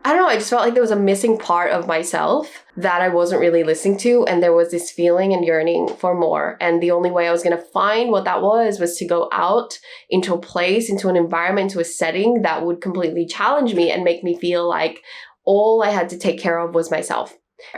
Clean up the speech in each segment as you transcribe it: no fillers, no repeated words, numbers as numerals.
I don't know, I just felt like there was a missing part of myself that I wasn't really listening to. And there was this feeling and yearning for more. And the only way I was going to find what that was to go out into a place, into an environment, into a setting that would completely challenge me and make me feel like all I had to take care of was myself.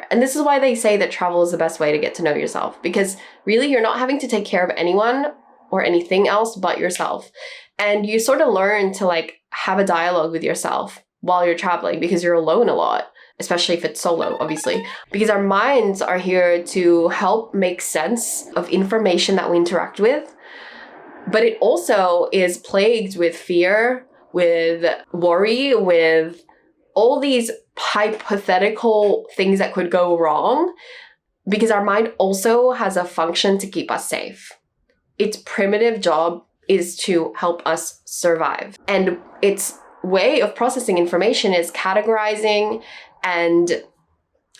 And this is why they say that travel is the best way to get to know yourself, because really you're not having to take care of anyone or anything else but yourself. And you sort of learn to like have a dialogue with yourself while you're traveling, because you're alone a lot, especially if it's solo, obviously, because our minds are here to help make sense of information that we interact with. But it also is plagued with fear, with worry, with all these hypothetical things that could go wrong, because our mind also has a function to keep us safe. Its primitive job is to help us survive. And its way of processing information is categorizing and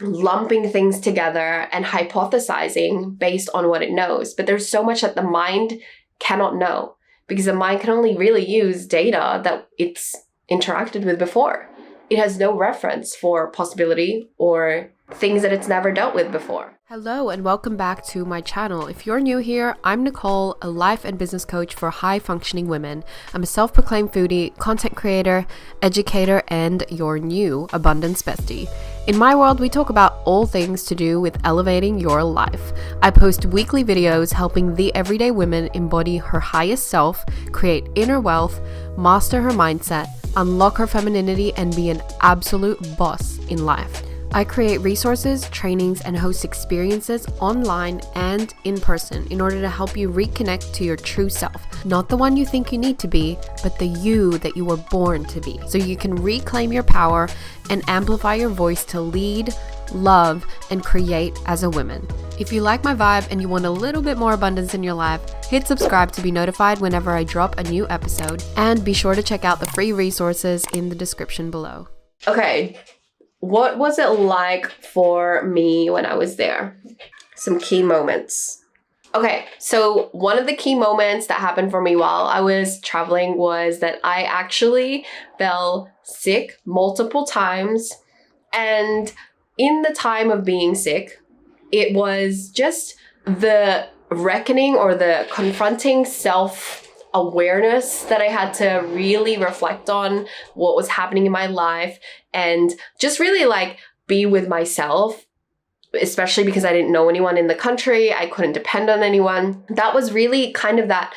lumping things together and hypothesizing based on what it knows. But there's so much that the mind cannot know, because the mind can only really use data that it's interacted with before. It has no reference for possibility or things that it's never dealt with before. Hello and welcome back to my channel. If you're new here, I'm Nicole, a life and business coach for high-functioning women. I'm a self-proclaimed foodie, content creator, educator, and your new abundance bestie. In my world, we talk about all things to do with elevating your life. I post weekly videos helping the everyday woman embody her highest self, create inner wealth, master her mindset, unlock her femininity, and be an absolute boss in life. I create resources, trainings, and host experiences online and in person in order to help you reconnect to your true self. Not the one you think you need to be, but the you that you were born to be. So you can reclaim your power and amplify your voice to lead, love, and create as a woman. If you like my vibe and you want a little bit more abundance in your life, hit subscribe to be notified whenever I drop a new episode. And be sure to check out the free resources in the description below. Okay. What was it like for me when I was there? Some key moments. Okay, so one of the key moments that happened for me while I was traveling was that I actually fell sick multiple times. And in the time of being sick, it was just the reckoning or the confronting self-awareness that I had to really reflect on what was happening in my life and just really like be with myself, especially because I didn't know anyone in the country. I couldn't depend on anyone. That was really kind of that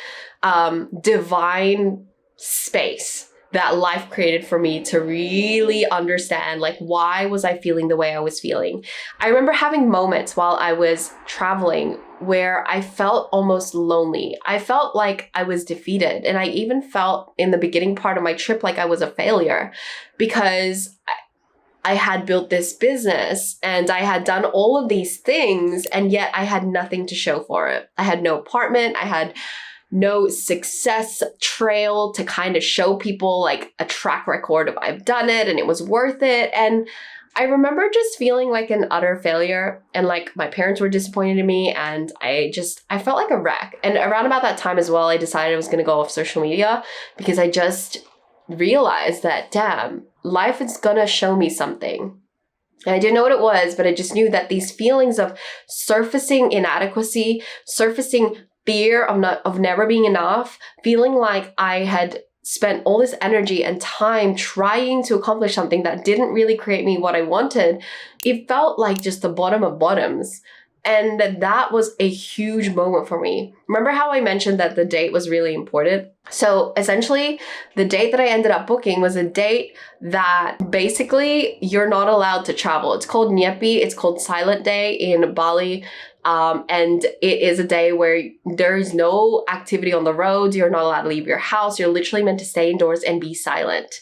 divine space that life created for me to really understand, like, why was I feeling the way I was feeling? I remember having moments while I was traveling where I felt almost lonely. I felt like I was defeated. And I even felt in the beginning part of my trip like I was a failure, because I had built this business and I had done all of these things, and yet I had nothing to show for it. I had no apartment. I had no success trail to kind of show people like a track record of I've done it and it was worth it. And I remember just feeling like an utter failure, and like my parents were disappointed in me, and I felt like a wreck. And around about that time as well, I decided I was going to go off social media, because I just realized that, damn, life is going to show me something. And I didn't know what it was, but I just knew that these feelings of surfacing inadequacy, surfacing fear of never being enough, feeling like I had spent all this energy and time trying to accomplish something that didn't really create me what I wanted, it felt like just the bottom of bottoms. And that was a huge moment for me. Remember how I mentioned that the date was really important? So essentially, the date that I ended up booking was a date that basically you're not allowed to travel. It's called Nyepi. It's called Silent Day in Bali. And it is a day where there is no activity on the roads. You're not allowed to leave your house. You're literally meant to stay indoors and be silent.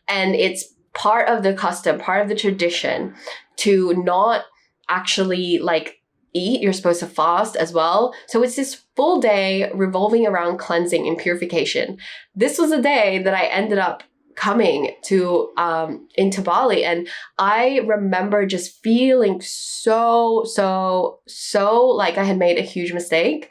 And it's part of the custom, part of the tradition to not actually like eat. You're supposed to fast as well. So it's this full day revolving around cleansing and purification. This was a day that I ended up coming to into Bali, and I remember just feeling so like I had made a huge mistake.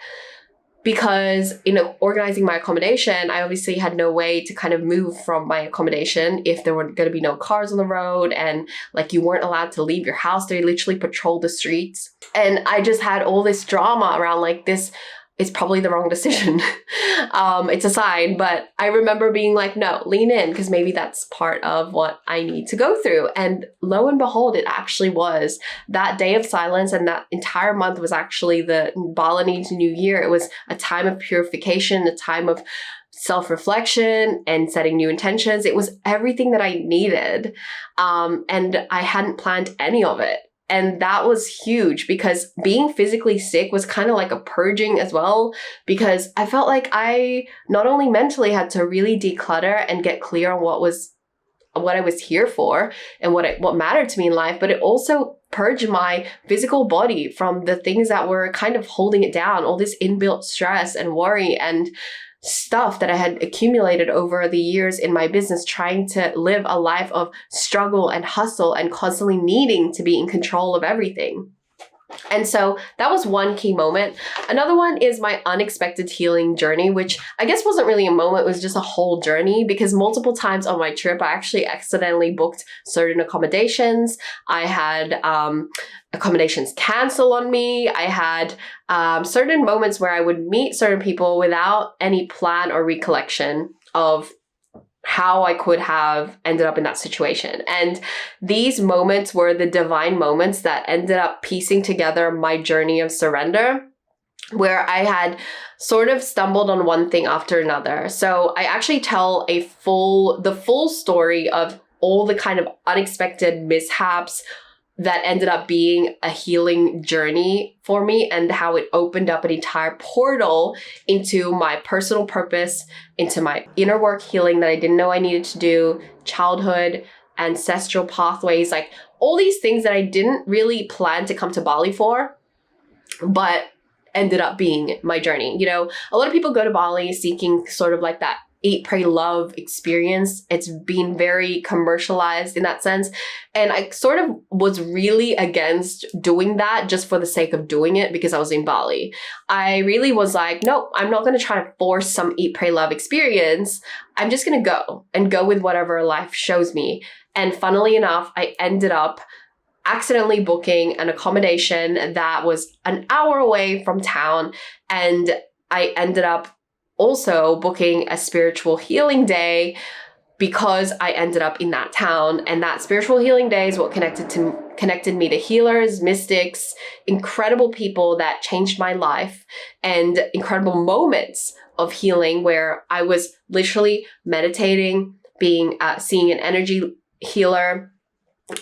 because in organizing my accommodation, I obviously had no way to kind of move from my accommodation if there were going to be no cars on the road, and like you weren't allowed to leave your house. They literally patrolled the streets. And I just had all this drama around like, this is probably the wrong decision. It's a sign, but I remember being like, no, lean in, because maybe that's part of what I need to go through. And lo and behold, it actually was. That day of silence and that entire month was actually the Balinese New Year. It was a time of purification, a time of self-reflection and setting new intentions. It was everything that I needed. And I hadn't planned any of it. And that was huge, because being physically sick was kind of like a purging as well, because I felt like I not only mentally had to really declutter and get clear on what I was here for and what mattered to me in life, but it also purged my physical body from the things that were kind of holding it down, all this inbuilt stress and worry and stuff that I had accumulated over the years in my business, trying to live a life of struggle and hustle and constantly needing to be in control of everything. And so that was one key moment. Another one is my unexpected healing journey, which I guess wasn't really a moment, it was just a whole journey, because multiple times on my trip, I actually accidentally booked certain accommodations. I had accommodations cancel on me. I had certain moments where I would meet certain people without any plan or recollection of how I could have ended up in that situation. And these moments were the divine moments that ended up piecing together my journey of surrender, where I had sort of stumbled on one thing after another. So I actually tell the full story of all the kind of unexpected mishaps that ended up being a healing journey for me, and how it opened up an entire portal into my personal purpose, into my inner work healing that I didn't know I needed to do, childhood, ancestral pathways, like all these things that I didn't really plan to come to Bali for, but ended up being my journey. You know, a lot of people go to Bali seeking sort of like that eat, pray, love experience. It's been very commercialized in that sense. And I sort of was really against doing that just for the sake of doing it because I was in Bali. I really was like, nope, I'm not going to try to force some eat, pray, love experience. I'm just going to go with whatever life shows me. And funnily enough, I ended up accidentally booking an accommodation that was an hour away from town. And I ended up also booking a spiritual healing day because I ended up in that town. And that spiritual healing day is what connected me to healers, mystics, incredible people that changed my life, and incredible moments of healing where I was literally meditating, seeing an energy healer.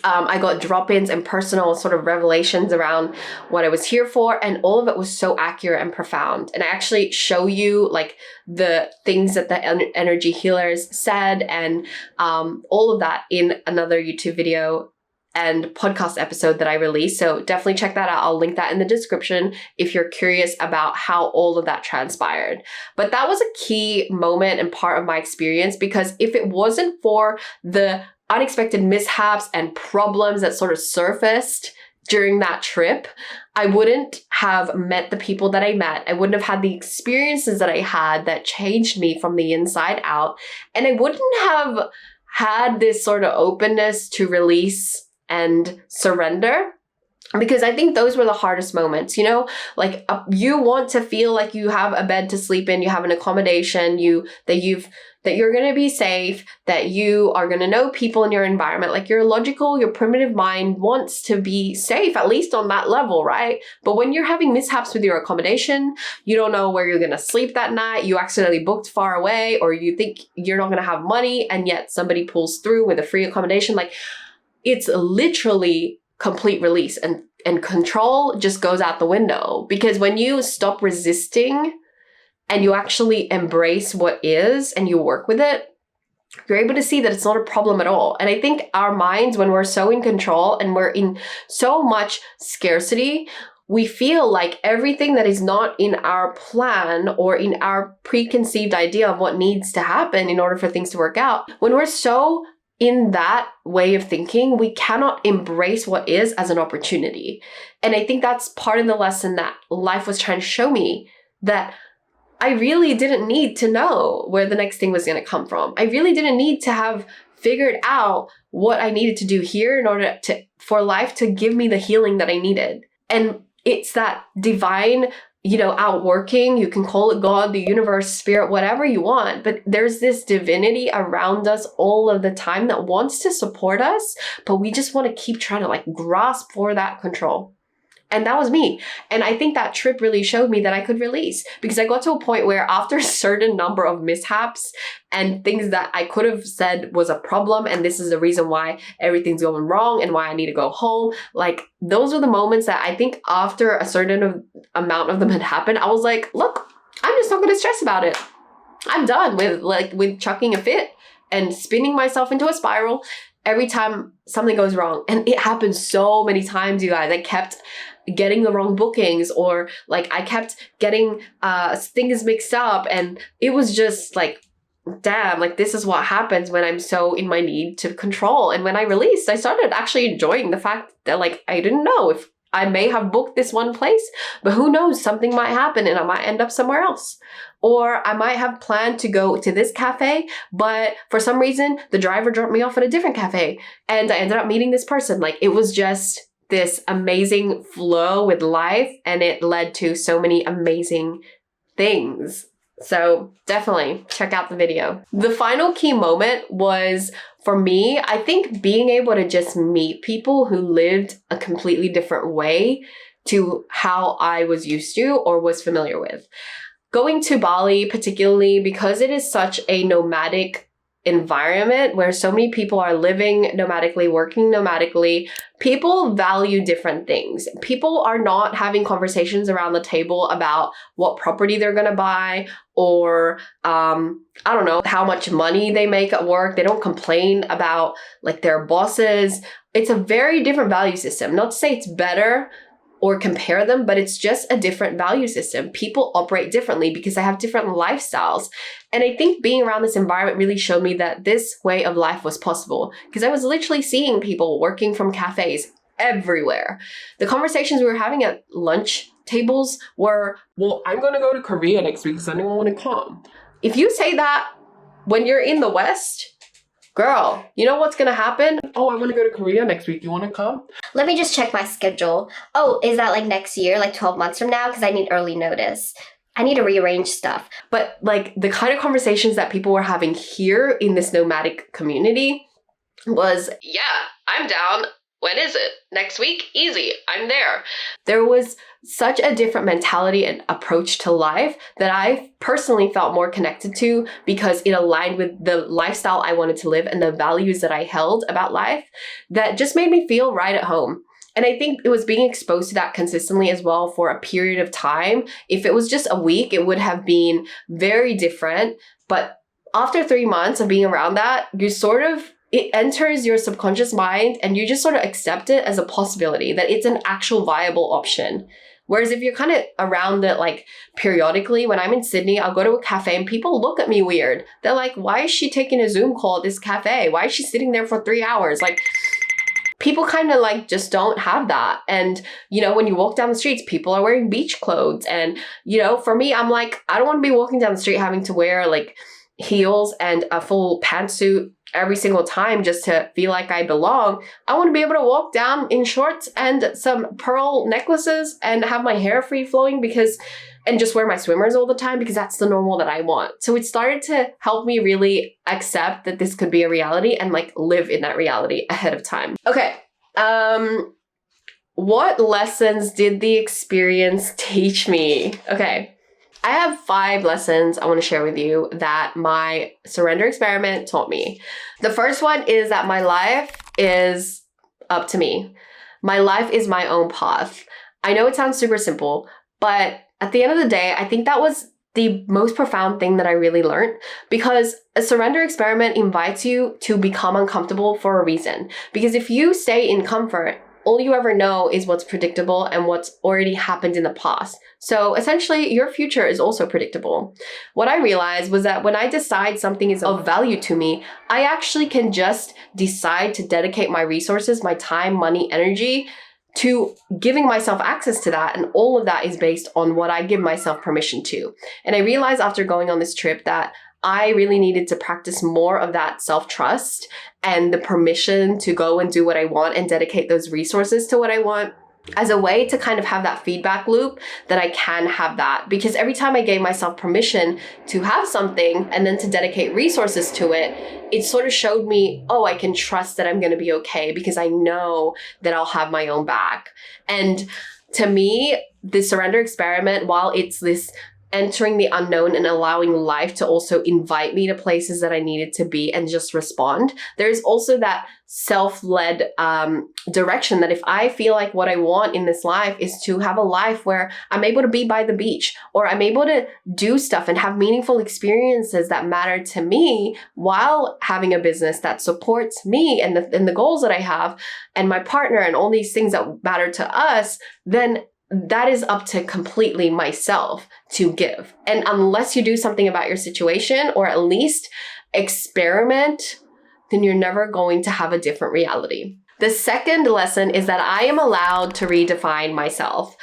I got drop-ins and personal sort of revelations around what I was here for, and all of it was so accurate and profound. And I actually show you like the things that the energy healers said and all of that in another YouTube video and podcast episode that I released. So definitely check that out. I'll link that in the description if you're curious about how all of that transpired. But that was a key moment and part of my experience, because if it wasn't for the unexpected mishaps and problems that sort of surfaced during that trip, I wouldn't have met the people that I met. I wouldn't have had the experiences that I had that changed me from the inside out. And I wouldn't have had this sort of openness to release and surrender, because I think those were the hardest moments, you know, like you want to feel like you have a bed to sleep in, you have an accommodation, that you're going to be safe, that you are going to know people in your environment. Like your primitive mind wants to be safe, at least on that level, right? But when you're having mishaps with your accommodation, you don't know where you're going to sleep that night, you accidentally booked far away, or you think you're not going to have money, and yet somebody pulls through with a free accommodation. Like it's literally complete release, and control just goes out the window, because when you stop resisting and you actually embrace what is and you work with it, you're able to see that it's not a problem at all. And I think our minds, when we're so in control and we're in so much scarcity, we feel like everything that is not in our plan or in our preconceived idea of what needs to happen in order for things to work out, when we're so in that way of thinking, we cannot embrace what is as an opportunity. And I think that's part of the lesson that life was trying to show me, that I really didn't need to know where the next thing was going to come from. I really didn't need to have figured out what I needed to do here in order for life to give me the healing that I needed. And it's that divine, outworking. You can call it God, the universe, spirit, whatever you want. But there's this divinity around us all of the time that wants to support us, but we just want to keep trying to grasp for that control. And that was me. And I think that trip really showed me that I could release, because I got to a point where after a certain number of mishaps and things that I could have said was a problem, and this is the reason why everything's going wrong and why I need to go home, those were the moments that I think after a certain amount of them had happened, I was like, look, I'm just not going to stress about it. I'm done with chucking a fit and spinning myself into a spiral every time something goes wrong. And it happened so many times, you guys. I kept getting the wrong bookings, or I kept getting things mixed up, and it was just damn, this is what happens when I'm so in my need to control. And when I released, I started actually enjoying the fact that I didn't know if I may have booked this one place, but who knows, something might happen and I might end up somewhere else. Or I might have planned to go to this cafe, but for some reason, the driver dropped me off at a different cafe and I ended up meeting this person. It was just this amazing flow with life, and it led to so many amazing things. So definitely check out the video. The final key moment was, for me, I think being able to just meet people who lived a completely different way to how I was used to or was familiar with. Going to Bali, particularly because it is such a nomadic environment where so many people are living nomadically, working nomadically, people value different things. People are not having conversations around the table about what property they're going to buy, or I don't know, how much money they make at work. They don't complain about their bosses. It's a very different value system. Not to say it's better or compare them, but it's just a different value system. People operate differently because they have different lifestyles. And I think being around this environment really showed me that this way of life was possible, because I was literally seeing people working from cafes everywhere. The conversations we were having at lunch tables were, well, I'm going to go to Korea next week. Does anyone want to come? If you say that when you're in the West, girl, you know what's going to happen? Oh, I want to go to Korea next week. You want to come? Let me just check my schedule. Oh, is that next year, 12 months from now? Because I need early notice. I need to rearrange stuff. But the kind of conversations that people were having here in this nomadic community was, yeah, I'm down. When is it? Next week? Easy. I'm there. There was such a different mentality and approach to life that I personally felt more connected to, because it aligned with the lifestyle I wanted to live and the values that I held about life, that just made me feel right at home. And I think it was being exposed to that consistently as well for a period of time. If it was just a week, it would have been very different. But after 3 months of being around that, it enters your subconscious mind and you just sort of accept it as a possibility, that it's an actual viable option. Whereas if you're kind of around it periodically, when I'm in Sydney, I'll go to a cafe and people look at me weird. They're like, why is she taking a Zoom call at this cafe? Why is she sitting there for 3 hours? People kind of just don't have that. And, when you walk down the streets, people are wearing beach clothes. And, for me, I'm I don't want to be walking down the street having to wear heels and a full pantsuit every single time just to feel like I belong. I want to be able to walk down in shorts and some pearl necklaces and have my hair free flowing and just wear my swimmers all the time, because that's the normal that I want. So it started to help me really accept that this could be a reality and live in that reality ahead of time. Okay. What lessons did the experience teach me? Okay. I have 5 lessons I want to share with you that my surrender experiment taught me. The first one is that my life is up to me. My life is my own path. I know it sounds super simple, but at the end of the day, I think that was the most profound thing that I really learned, because a surrender experiment invites you to become uncomfortable for a reason. Because if you stay in comfort, all you ever know is what's predictable and what's already happened in the past. So essentially, your future is also predictable. What I realized was that when I decide something is of value to me, I actually can just decide to dedicate my resources, my time, money, energy to giving myself access to that. And all of that is based on what I give myself permission to. And I realized after going on this trip that I really needed to practice more of that self-trust and the permission to go and do what I want and dedicate those resources to what I want, as a way to kind of have that feedback loop that I can have that. Because every time I gave myself permission to have something and then to dedicate resources to it, it sort of showed me, oh, I can trust that I'm going to be okay because I know that I'll have my own back. And to me, the surrender experiment, while it's this entering the unknown and allowing life to also invite me to places that I needed to be and just respond, there's also that self-led direction that if I feel like what I want in this life is to have a life where I'm able to be by the beach, or I'm able to do stuff and have meaningful experiences that matter to me while having a business that supports me and the goals that I have and my partner and all these things that matter to us, then that is up to completely myself to give. And unless you do something about your situation, or at least experiment, then you're never going to have a different reality. The second lesson is that I am allowed to redefine myself.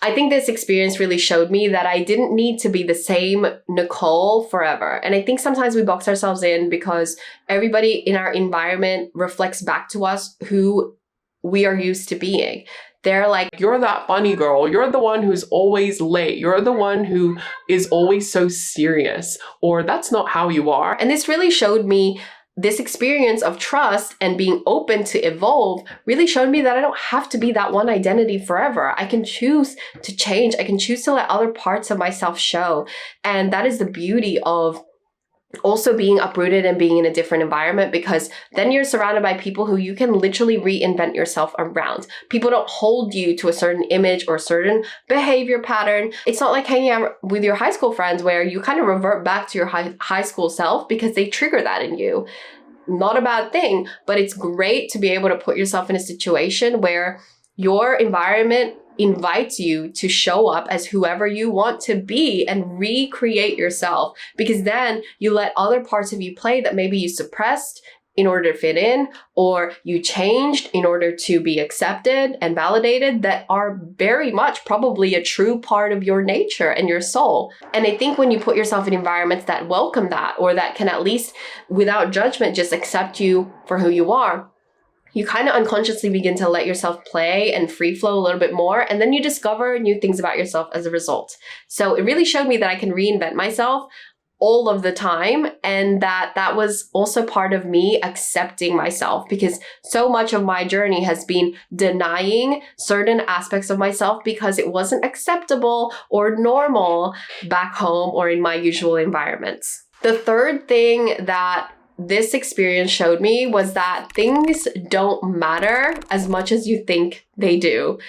I think this experience really showed me that I didn't need to be the same Nicole forever. And I think sometimes we box ourselves in because everybody in our environment reflects back to us who we are used to being. They're like, you're that funny girl. You're the one who's always late. You're the one who is always so serious. Or that's not how you are. And this really showed me, this experience of trust and being open to evolve really showed me that I don't have to be that one identity forever. I can choose to change. I can choose to let other parts of myself show. And that is the beauty of also being uprooted and being in a different environment, because then you're surrounded by people who you can literally reinvent yourself around. People don't hold you to a certain image or certain behavior pattern. It's not like hanging out with your high school friends where you kind of revert back to your high school self because they trigger that in you. Not a bad thing, but it's great to be able to put yourself in a situation where your environment invites you to show up as whoever you want to be and recreate yourself, because then you let other parts of you play that maybe you suppressed in order to fit in, or you changed in order to be accepted and validated, that are very much probably a true part of your nature and your soul. And I think when you put yourself in environments that welcome that, or that can at least without judgment just accept you for who you are, you kind of unconsciously begin to let yourself play and free flow a little bit more. And then you discover new things about yourself as a result. So it really showed me that I can reinvent myself all of the time. And that was also part of me accepting myself, because so much of my journey has been denying certain aspects of myself because it wasn't acceptable or normal back home or in my usual environments. The third thing that this experience showed me was that things don't matter as much as you think they do.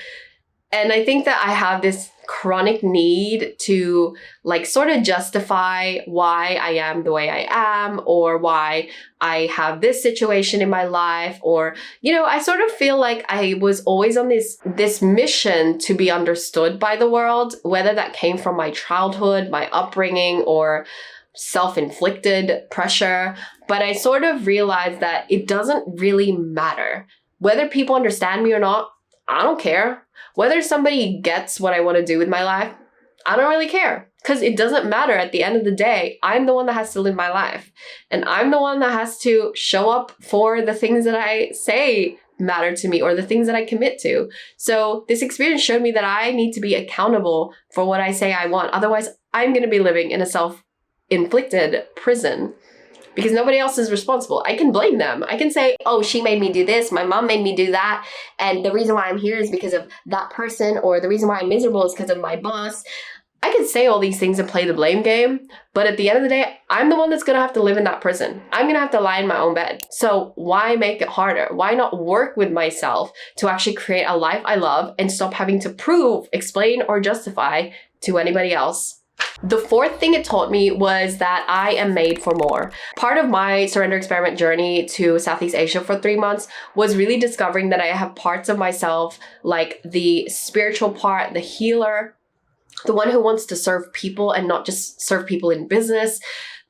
And I think that I have this chronic need to sort of justify why I am the way I am, or why I have this situation in my life, or, I sort of feel like I was always on this mission to be understood by the world, whether that came from my childhood, my upbringing, or self-inflicted pressure. But I sort of realized that it doesn't really matter. Whether people understand me or not, I don't care. Whether somebody gets what I want to do with my life, I don't really care. Because it doesn't matter. At the end of the day, I'm the one that has to live my life. And I'm the one that has to show up for the things that I say matter to me, or the things that I commit to. So this experience showed me that I need to be accountable for what I say I want. Otherwise, I'm going to be living in a self-inflicted prison, because nobody else is responsible. I can blame them. I can say, oh, she made me do this, my mom made me do that, and the reason why I'm here is because of that person, or the reason why I'm miserable is because of my boss. I could say all these things and play the blame game, but at the end of the day, I'm the one that's gonna have to live in that prison. I'm gonna have to lie in my own bed. So why make it harder? Why not work with myself to actually create a life I love and stop having to prove, explain, or justify to anybody else? The fourth thing it taught me was that I am made for more. Part of my surrender experiment journey to Southeast Asia for 3 months was really discovering that I have parts of myself, like the spiritual part, the healer, the one who wants to serve people and not just serve people in business,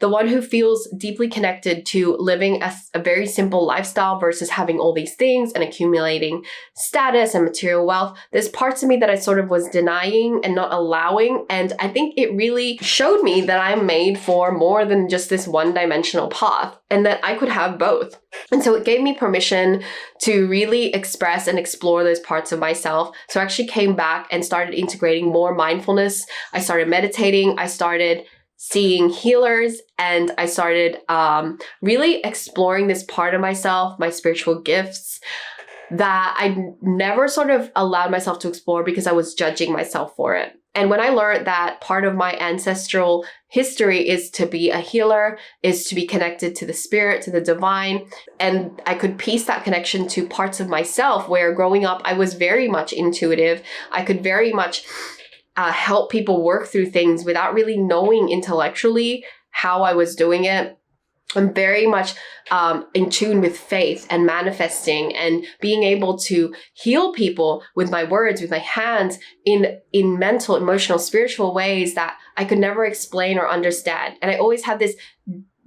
the one who feels deeply connected to living a very simple lifestyle versus having all these things and accumulating status and material wealth. There's parts of me that I sort of was denying and not allowing. And I think it really showed me that I'm made for more than just this one-dimensional path and that I could have both. And so it gave me permission to really express and explore those parts of myself. So I actually came back and started integrating more mindfulness. I started meditating. I started seeing healers, and I started really exploring this part of myself, my spiritual gifts, that I never sort of allowed myself to explore because I was judging myself for it. And when I learned that part of my ancestral history is to be a healer, is to be connected to the spirit, to the divine, and I could piece that connection to parts of myself where growing up, I was very much intuitive. I could very much help people work through things without really knowing intellectually how I was doing it. I'm very much in tune with faith and manifesting and being able to heal people with my words, with my hands, in mental, emotional, spiritual ways that I could never explain or understand. And I always had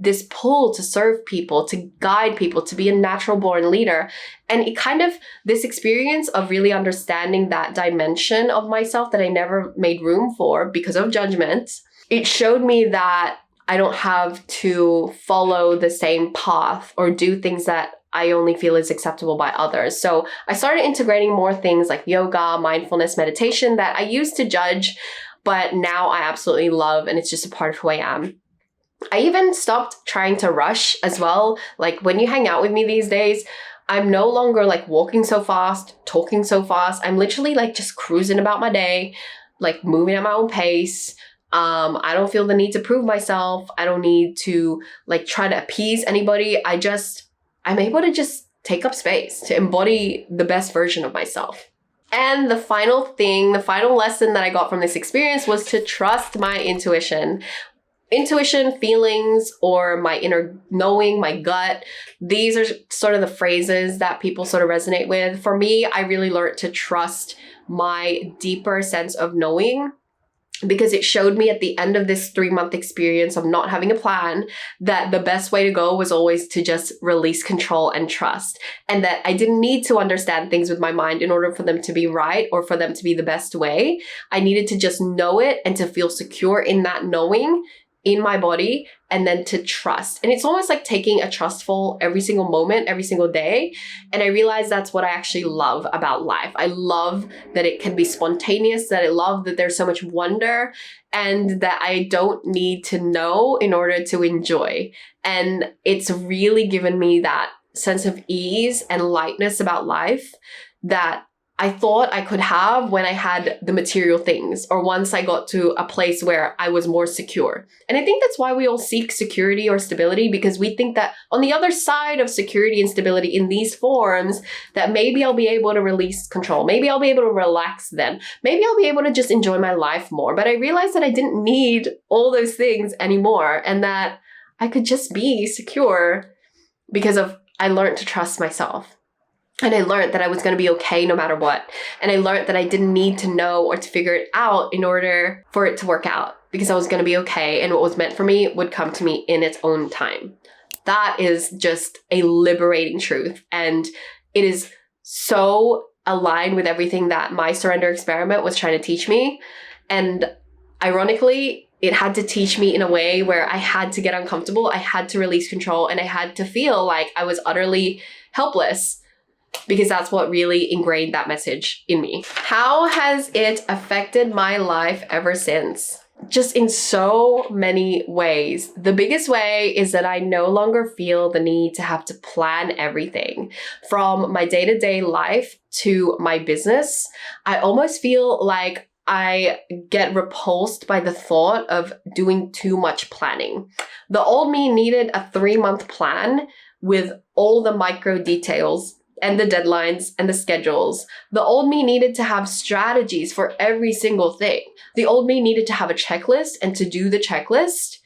this pull to serve people, to guide people, to be a natural born leader. And it kind of, this experience of really understanding that dimension of myself that I never made room for because of judgment, it showed me that I don't have to follow the same path or do things that I only feel is acceptable by others. So I started integrating more things like yoga, mindfulness, meditation that I used to judge, but now I absolutely love, and it's just a part of who I am. I even stopped trying to rush as well. Like when you hang out with me these days, I'm no longer like walking so fast, talking so fast. I'm literally like just cruising about my day, like moving at my own pace. I don't feel the need to prove myself. I don't need to like try to appease anybody. I'm able to just take up space, to embody the best version of myself. And the final lesson that I got from this experience was to trust my intuition. Intuition, feelings, or my inner knowing, my gut. These are sort of the phrases that people sort of resonate with. For me, I really learned to trust my deeper sense of knowing, because it showed me at the end of this 3-month experience of not having a plan that the best way to go was always to just release control and trust. And that I didn't need to understand things with my mind in order for them to be right or for them to be the best way. I needed to just know it and to feel secure in that knowing in my body, and then to trust. And it's almost like taking a trustful every single moment, every single day. And I realized that's what I actually love about life. I love that it can be spontaneous, that I love that there's so much wonder, and that I don't need to know in order to enjoy. And it's really given me that sense of ease and lightness about life that I thought I could have when I had the material things, or once I got to a place where I was more secure. And I think that's why we all seek security or stability, because we think that on the other side of security and stability in these forms, that maybe I'll be able to release control. Maybe I'll be able to relax then. Maybe I'll be able to just enjoy my life more. But I realized that I didn't need all those things anymore, and that I could just be secure because I learned to trust myself. And I learned that I was going to be okay no matter what. And I learned that I didn't need to know or to figure it out in order for it to work out, because I was going to be okay, and what was meant for me would come to me in its own time. That is just a liberating truth. And it is so aligned with everything that my surrender experiment was trying to teach me. And ironically, it had to teach me in a way where I had to get uncomfortable. I had to release control, and I had to feel like I was utterly helpless, because that's what really ingrained that message in me. How has it affected my life ever since? Just in so many ways. The biggest way is that I no longer feel the need to have to plan everything. From my day-to-day life to my business, I almost feel like I get repulsed by the thought of doing too much planning. The old me needed a 3-month plan with all the micro details and the deadlines and the schedules. The old me needed to have strategies for every single thing. The old me needed to have a checklist and to do the checklist,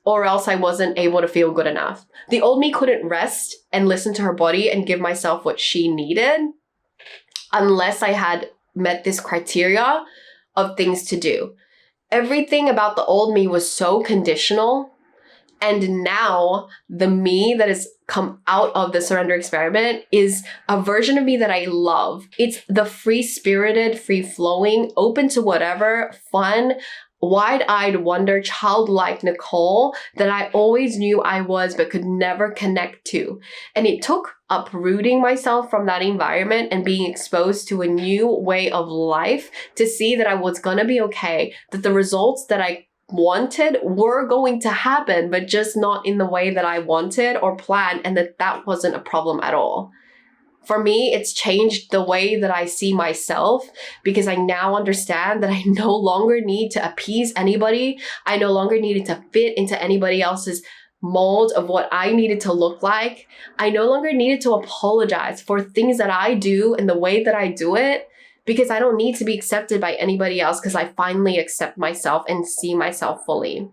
or else I wasn't able to feel good enough. The old me couldn't rest and listen to her body and give myself what she needed unless I had met this criteria of things to do. Everything about the old me was so conditional And now the me that has come out of the surrender experiment is a version of me that I love. It's the free-spirited, free-flowing, open to whatever, fun, wide-eyed wonder, childlike Nicole that I always knew I was but could never connect to. And it took uprooting myself from that environment and being exposed to a new way of life to see that I was gonna be okay, that the results that I wanted were going to happen, but just not in the way that I wanted or planned, and that wasn't a problem at all. For me, it's changed the way that I see myself because I now understand that I no longer need to appease anybody. I no longer needed to fit into anybody else's mold of what I needed to look like. I no longer needed to apologize for things that I do and the way that I do it, because I don't need to be accepted by anybody else because I finally accept myself and see myself fully.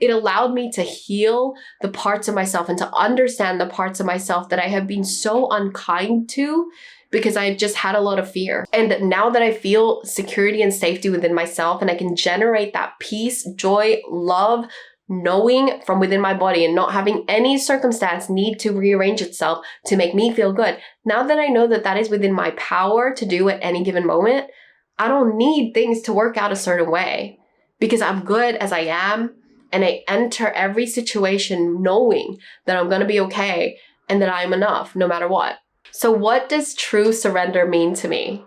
It allowed me to heal the parts of myself and to understand the parts of myself that I have been so unkind to because I just had a lot of fear. And now that I feel security and safety within myself and I can generate that peace, joy, love, knowing from within my body and not having any circumstance need to rearrange itself to make me feel good. Now that I know that that is within my power to do at any given moment, I don't need things to work out a certain way because I'm good as I am. And I enter every situation knowing that I'm going to be okay and that I'm enough no matter what. So what does true surrender mean to me?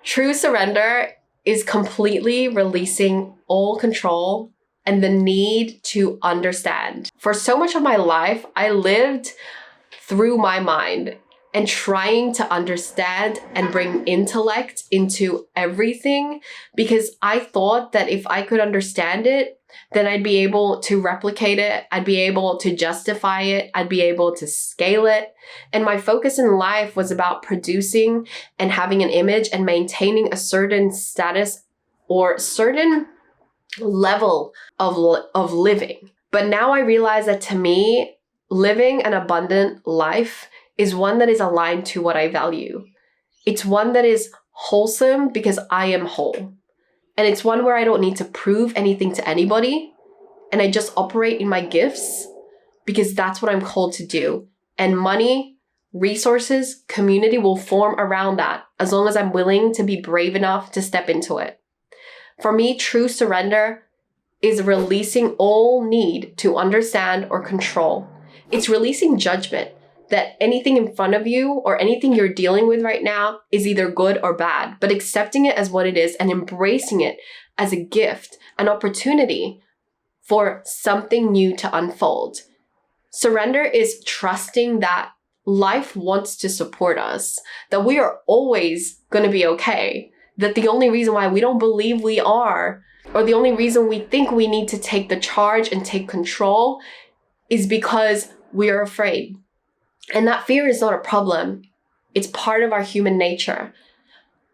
True surrender is completely releasing all control and the need to understand. For so much of my life, I lived through my mind and trying to understand and bring intellect into everything because I thought that if I could understand it, then I'd be able to replicate it. I'd be able to justify it. I'd be able to scale it. And my focus in life was about producing and having an image and maintaining a certain status or certain level of living. But now I realize that to me, living an abundant life is one that is aligned to what I value. It's one that is wholesome because I am whole. And it's one where I don't need to prove anything to anybody. And I just operate in my gifts because that's what I'm called to do. And money, resources, community will form around that as long as I'm willing to be brave enough to step into it. For me, true surrender is releasing all need to understand or control. It's releasing judgment that anything in front of you or anything you're dealing with right now is either good or bad, but accepting it as what it is and embracing it as a gift, an opportunity for something new to unfold. Surrender is trusting that life wants to support us, that we are always going to be okay, that the only reason why we don't believe we are, or the only reason we think we need to take the charge and take control is because we are afraid. And that fear is not a problem. It's part of our human nature.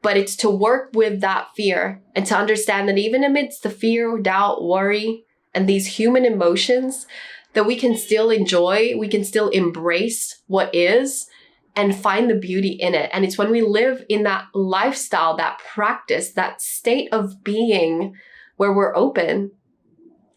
But it's to work with that fear and to understand that even amidst the fear, doubt, worry, and these human emotions, that we can still enjoy, we can still embrace what is and find the beauty in it. And it's when we live in that lifestyle, that practice, that state of being where we're open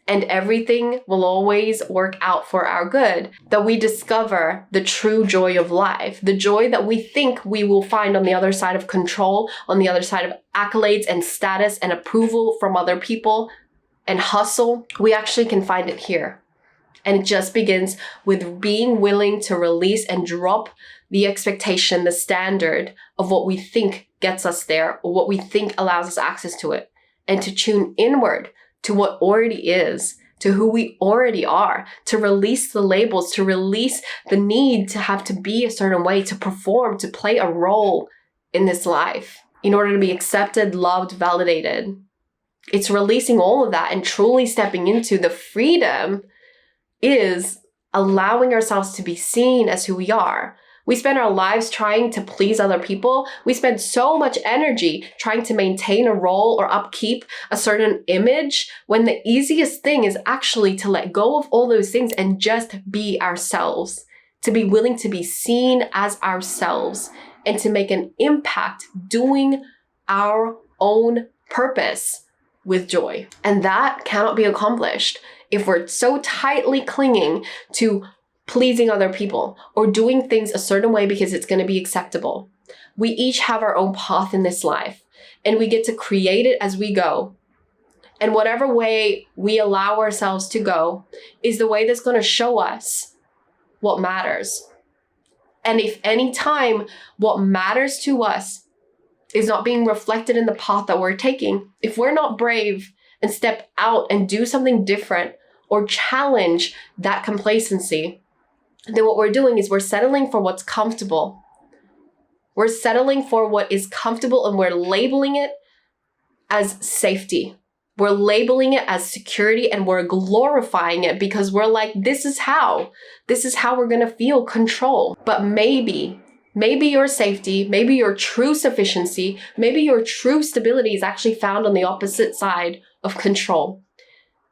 and everything will always work out for our good, that we discover the true joy of life, the joy that we think we will find on the other side of control, on the other side of accolades and status and approval from other people and hustle. We actually can find it here. And it just begins with being willing to release and drop the expectation, the standard of what we think gets us there or what we think allows us access to it, and to tune inward to what already is, to who we already are, to release the labels, to release the need to have to be a certain way, to perform, to play a role in this life in order to be accepted, loved, validated. It's releasing all of that and truly stepping into the freedom is allowing ourselves to be seen as who we are. We spend our lives trying to please other people. We spend so much energy trying to maintain a role or upkeep a certain image when the easiest thing is actually to let go of all those things and just be ourselves, to be willing to be seen as ourselves and to make an impact doing our own purpose with joy. And that cannot be accomplished if we're so tightly clinging to pleasing other people or doing things a certain way because it's going to be acceptable. We each have our own path in this life, and we get to create it as we go. And whatever way we allow ourselves to go is the way that's going to show us what matters. And if any time what matters to us is not being reflected in the path that we're taking, if we're not brave and step out and do something different or challenge that complacency, then what we're doing is we're settling for what's comfortable. We're settling for what is comfortable, and we're labeling it as safety. We're labeling it as security, and we're glorifying it because we're like, this is how we're going to feel control. But maybe your safety, maybe your true sufficiency, maybe your true stability is actually found on the opposite side of control.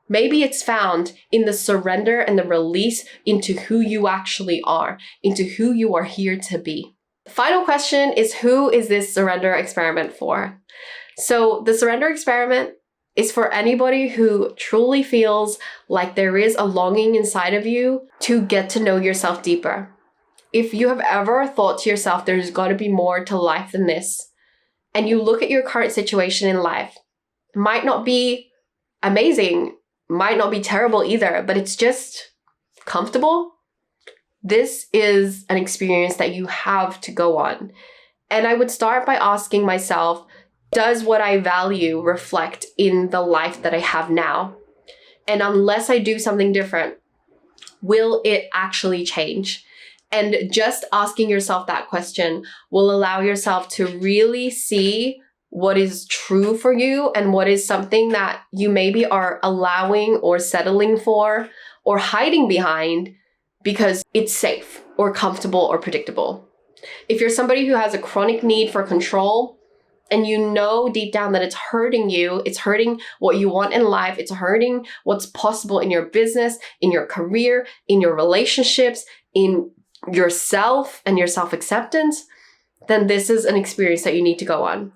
Maybe it's found in the surrender and the release into who you actually are, into who you are here to be. The final question is, who is this surrender experiment for? So the surrender experiment is for anybody who truly feels like there is a longing inside of you to get to know yourself deeper. If you have ever thought to yourself, there's got to be more to life than this, and you look at your current situation in life, it might not be amazing, might not be terrible either, but it's just comfortable. This is an experience that you have to go on. And I would start by asking myself, does what I value reflect in the life that I have now? And unless I do something different, will it actually change? And just asking yourself that question will allow yourself to really see what is true for you and what is something that you maybe are allowing or settling for or hiding behind because it's safe or comfortable or predictable. If you're somebody who has a chronic need for control, and you know deep down that it's hurting you, it's hurting what you want in life, it's hurting what's possible in your business, in your career, in your relationships, in yourself and your self-acceptance, then this is an experience that you need to go on.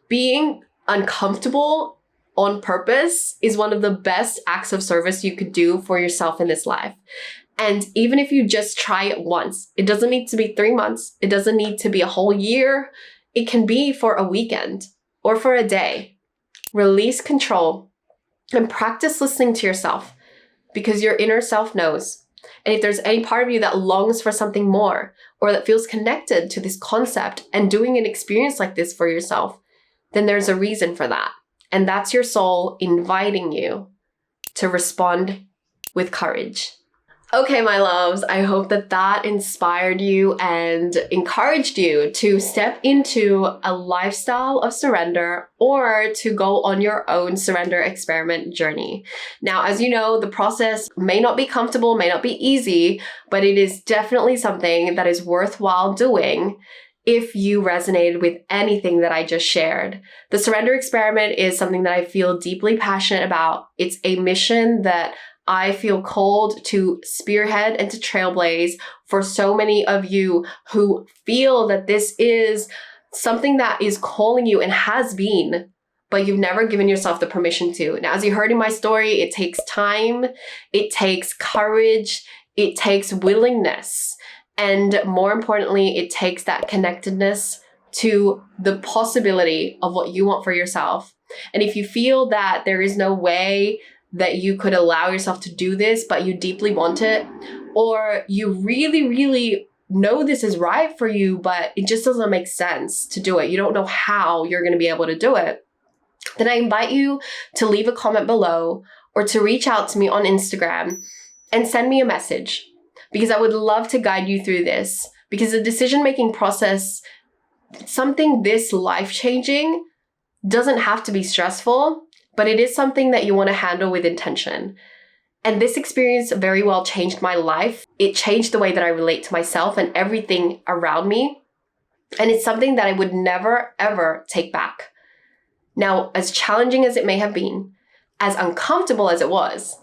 Being uncomfortable on purpose is one of the best acts of service you could do for yourself in this life. And even if you just try it once, it doesn't need to be 3 months, it doesn't need to be a whole year. It can be for a weekend or for a day. Release control and practice listening to yourself, because your inner self knows. And if there's any part of you that longs for something more or that feels connected to this concept and doing an experience like this for yourself, then there's a reason for that. And that's your soul inviting you to respond with courage. Okay, my loves, I hope that inspired you and encouraged you to step into a lifestyle of surrender or to go on your own surrender experiment journey. Now, as you know, the process may not be comfortable, may not be easy, but it is definitely something that is worthwhile doing if you resonated with anything that I just shared. The surrender experiment is something that I feel deeply passionate about. It's a mission that I feel called to spearhead and to trailblaze for so many of you who feel that this is something that is calling you and has been, but you've never given yourself the permission to. Now, as you heard in my story, it takes time, it takes courage, it takes willingness, and more importantly, it takes that connectedness to the possibility of what you want for yourself. And if you feel that there is no way that you could allow yourself to do this, but you deeply want it, or you really, really know this is right for you, but it just doesn't make sense to do it, you don't know how you're going to be able to do it, then I invite you to leave a comment below or to reach out to me on Instagram and send me a message, because I would love to guide you through this, because the decision-making process, something this life-changing, doesn't have to be stressful, but it is something that you want to handle with intention. And this experience very well changed my life. It changed the way that I relate to myself and everything around me. And it's something that I would never, ever take back. Now, as challenging as it may have been, as uncomfortable as it was,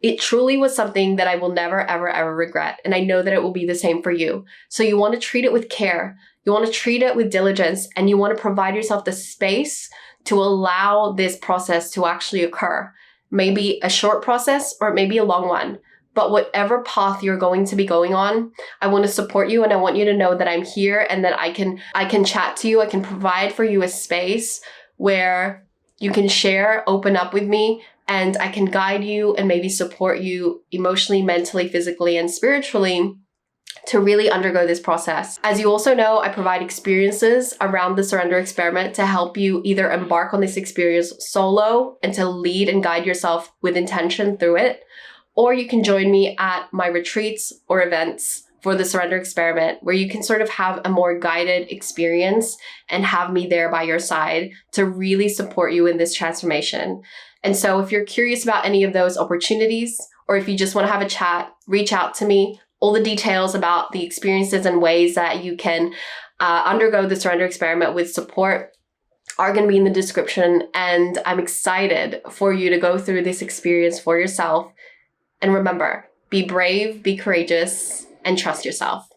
it truly was something that I will never, ever, ever regret. And I know that it will be the same for you. So you want to treat it with care. You want to treat it with diligence, and you want to provide yourself the space to allow this process to actually occur. maybe a short process or it may be a long one. But whatever path you're going to be going on, I want to support you and I want you to know that I'm here and that I can chat to you. I can provide for you a space where you can share, open up with me, and I can guide you and maybe support you emotionally, mentally, physically, and spiritually to really undergo this process. As you also know, I provide experiences around the surrender experiment to help you either embark on this experience solo and to lead and guide yourself with intention through it, or you can join me at my retreats or events for the surrender experiment, where you can sort of have a more guided experience and have me there by your side to really support you in this transformation. And so if you're curious about any of those opportunities, or if you just want to have a chat, reach out to me. All the details about the experiences and ways that you can undergo the surrender experiment with support are going to be in the description. And I'm excited for you to go through this experience for yourself. And remember, be brave, be courageous, and trust yourself.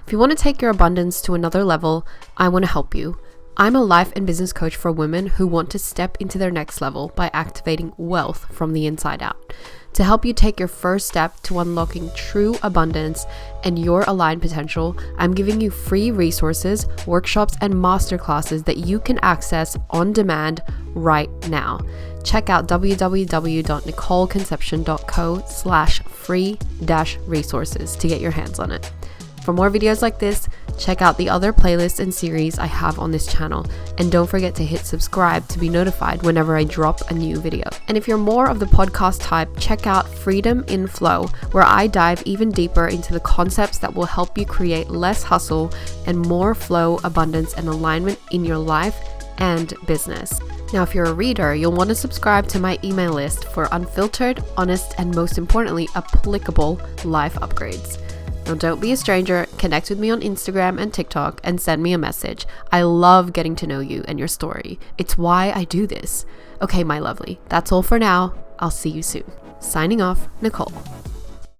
If you want to take your abundance to another level, I want to help you. I'm a life and business coach for women who want to step into their next level by activating wealth from the inside out. To help you take your first step to unlocking true abundance and your aligned potential, I'm giving you free resources, workshops, and masterclasses that you can access on demand right now. Check out www.nicoleconception.co/free-resources to get your hands on it. For more videos like this, check out the other playlists and series I have on this channel, and don't forget to hit subscribe to be notified whenever I drop a new video. And if you're more of the podcast type, check out Freedom in Flow, where I dive even deeper into the concepts that will help you create less hustle and more flow, abundance, and alignment in your life and business. Now, if you're a reader, you'll want to subscribe to my email list for unfiltered, honest, and most importantly, applicable life upgrades. Now, don't be a stranger. Connect with me on Instagram and TikTok and send me a message. I love getting to know you and your story. It's why I do this. Okay, my lovely, that's all for now. I'll see you soon. Signing off, Nicole.